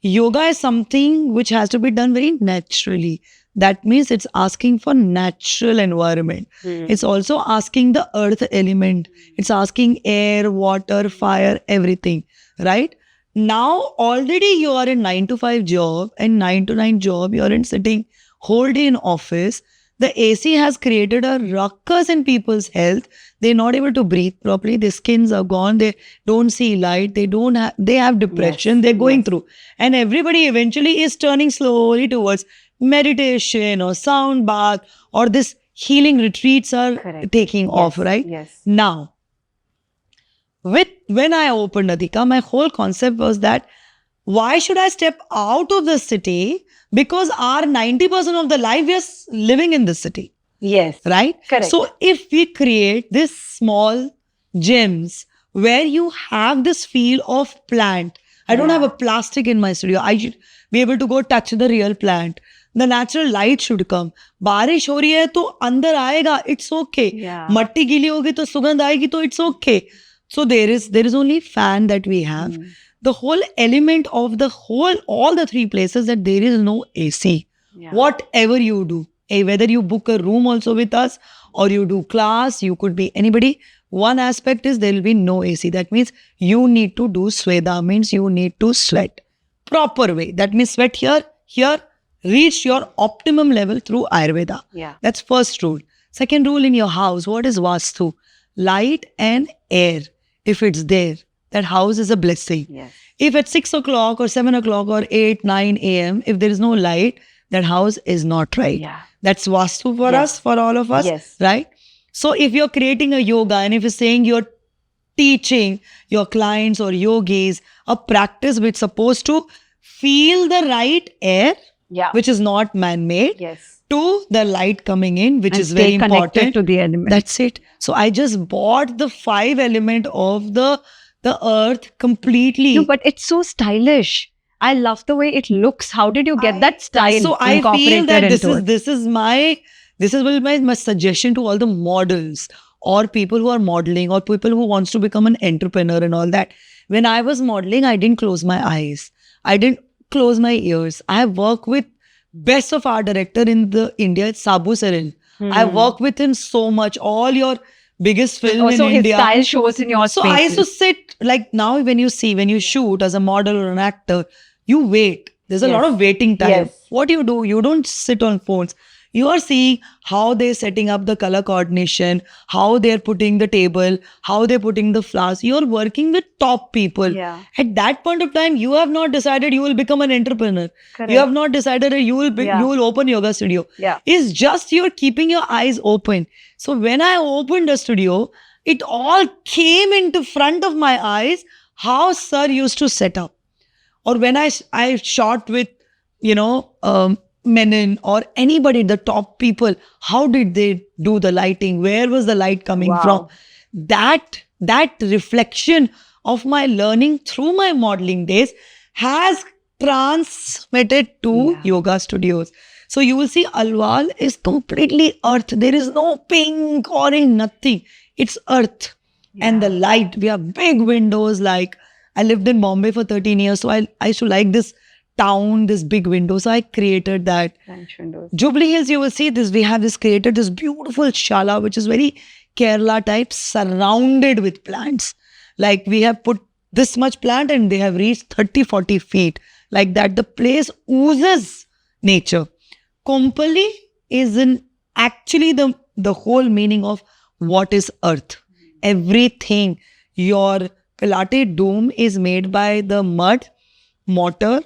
Yoga is something which has to be done very naturally. That means it's asking for natural environment. It's also asking the earth element. It's asking air, water, fire, everything, right? Now already you are in 9 to 5 job, and 9 to 9 job, you're in sitting whole day in office. The AC has created a ruckus in people's health. They're not able to breathe properly. Their skins are gone. They don't see light. They have depression. They're going through. And everybody eventually is turning slowly towards meditation or sound bath, or this healing retreats are Correct. taking off, right? Yes. Now, when I opened Adhika, my whole concept was that why should I step out of the city? Because our 90% of the life we are living in the city, Yes. right? Correct. So if we create this small gyms where you have this feel of plant, I don't have a plastic in my studio. I should be able to go touch the real plant. The natural light should come. बारिश हो रही है तो अंदर आएगा. It's okay. Yeah. मट्टी गीली होगी तो सुगंध आएगी तो it's okay. So there is only fan that we have. The whole element of all the three places, that there is no AC. Yeah. Whatever you do, whether you book a room also with us or you do class, you could be anybody. One aspect is there will be no AC. That means you need to do Sweda, means you need to sweat proper way. That means sweat here, reach your optimum level through Ayurveda. Yeah. That's first rule. Second rule in your house, what is Vastu? Light and air. If it's there, that house is a blessing. Yes. If at 6 o'clock or 7 o'clock or 8, 9 a.m., if there is no light, that house is not right. Yeah. That's Vastu for Yes. us, for all of us, Yes. right? So if you're creating a yoga and if you're saying you're teaching your clients or yogis a practice which is supposed to feel the right air, Yeah. which is not man-made, Yes. to the light coming in, which And is stay very connected important. to the element. That's it. So I just bought the 5 element of the earth completely. No, but it's so stylish. I love the way it looks. How did you get that style So I feel incorporated that into it? this is my suggestion to all the models or people who are modeling or people who wants to become an entrepreneur and all that. When I was modeling, I didn't close my eyes. I didn't close my ears. I have worked with best of art director in the India, it's Sabu Sarin. I work with him so much. All your biggest film Also, in his India. style shows in your So spaces. I used to sit, like now when you shoot as a model or an actor, you wait. There's a lot Yes. of waiting time. Yes. What do? You don't sit on phones. You are seeing how they're setting up the color coordination, how they're putting the table, how they're putting the flowers. You're working with top people. Yeah. At that point of time, you have not decided you will become an entrepreneur. Correct. You have not decided that you will Yeah. you will open yoga studio. Yeah. It's just you're keeping your eyes open. So when I opened a studio, it all came into front of my eyes how sir used to set up. Or when I shot with, Menon or anybody, the top people, how did they do the lighting? Where was the light coming Wow. from? That reflection of my learning through my modeling days has transmitted to yoga studios. So you will see Alwal is completely earth. There is no pink, orange, nothing. It's earth. And the light, we have big windows. Like I lived in Bombay for 13 years. So I used to like this town, this big window. So I created that. Jubilee Hills, you will see this. We have created this beautiful shala, which is very Kerala type, surrounded with plants. Like we have put this much plant and they have reached 30, 40 feet. Like that, the place oozes nature. Kompally is actually the whole meaning of what is earth. Everything. Your Pilate dome is made by the mud, mortar,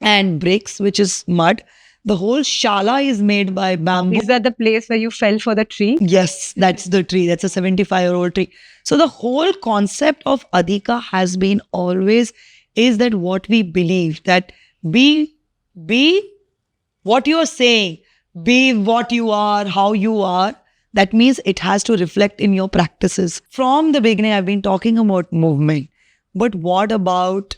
and bricks, which is mud. The whole shala is made by bamboo. Is that the place where you fell for the tree? Yes, that's the tree. That's a 75-year-old tree. So the whole concept of Adhika has been always is that what we believe, that be what you are saying, be what you are, how you are. That means it has to reflect in your practices. From the beginning, I've been talking about movement. But what about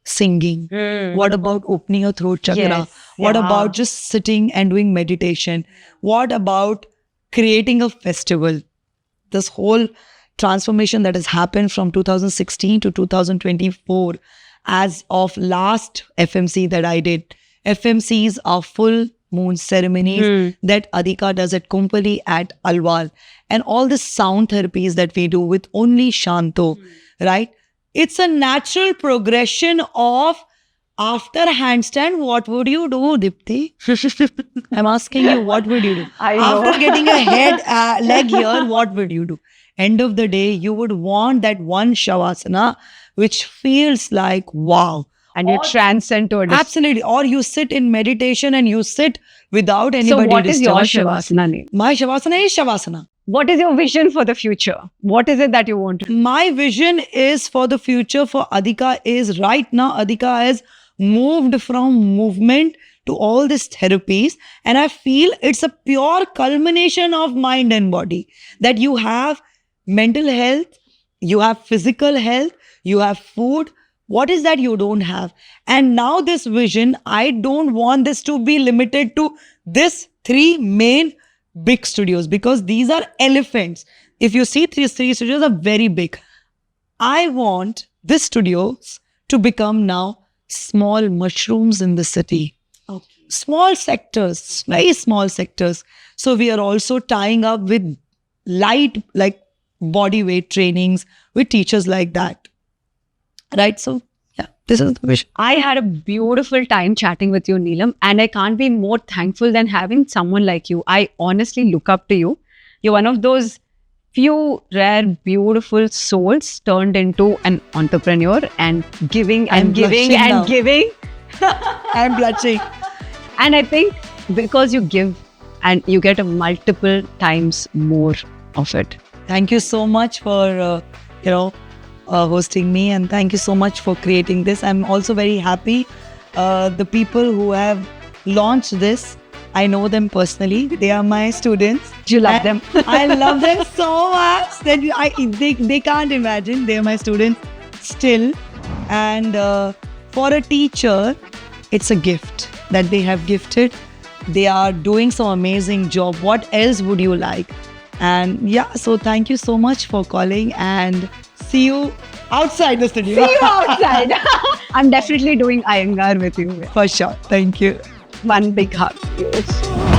singing? What about opening your throat chakra? Yes, What yeah. about just sitting and doing meditation? What about creating a festival? This whole transformation that has happened from 2016 to 2024 as of last FMC that I did. FMCs are full moon ceremonies that Adhika does at Kompally at Alwal. And all the sound therapies that we do with only Shanto, right? It's a natural progression of after handstand, what would you do, Dipti? I'm asking you, what would you do? I know. After getting a leg here, what would you do? End of the day, you would want that one Shavasana, which feels like wow. And you transcend to a Absolutely. Or you sit in meditation and you sit without So anybody what is your disturbing. Shavasana name? My Shavasana is Shavasana. What is your vision for the future? What is it that you want to do? My vision is for the future for Adhika is right now Adhika has moved from movement to all these therapies, and I feel it's a pure culmination of mind and body, that you have mental health, you have physical health, you have food. What is that you don't have? And now this vision, I don't want this to be limited to this 3 main big studios, because these are elephants. If you see these 3 studios are very big. I want this studios to become now small mushrooms in the city. Okay. Small sectors, very small sectors. So we are also tying up with light, like body weight trainings with teachers like that. Right? So yeah, this is the vision. I had a beautiful time chatting with you, Neelam, and I can't be more thankful than having someone like you. I honestly look up to you. You're one of those few rare, beautiful souls turned into an entrepreneur and giving I'm and giving blushing and now. giving. I'm blushing. And I think because you give and you get a multiple times more of it. Thank you so much for hosting me, and thank you so much for creating this. I'm also very happy. The people who have launched this, I know them personally. They are my students. Do you love And them? I love them so much that they can't imagine. They are my students still. And for a teacher, it's a gift that they have gifted. They are doing some amazing job. What else would you like? And yeah, so thank you so much for calling, and see you outside the studio. See you outside. I'm definitely doing Iyengar with you. For sure. Thank you. One big hug. Yes.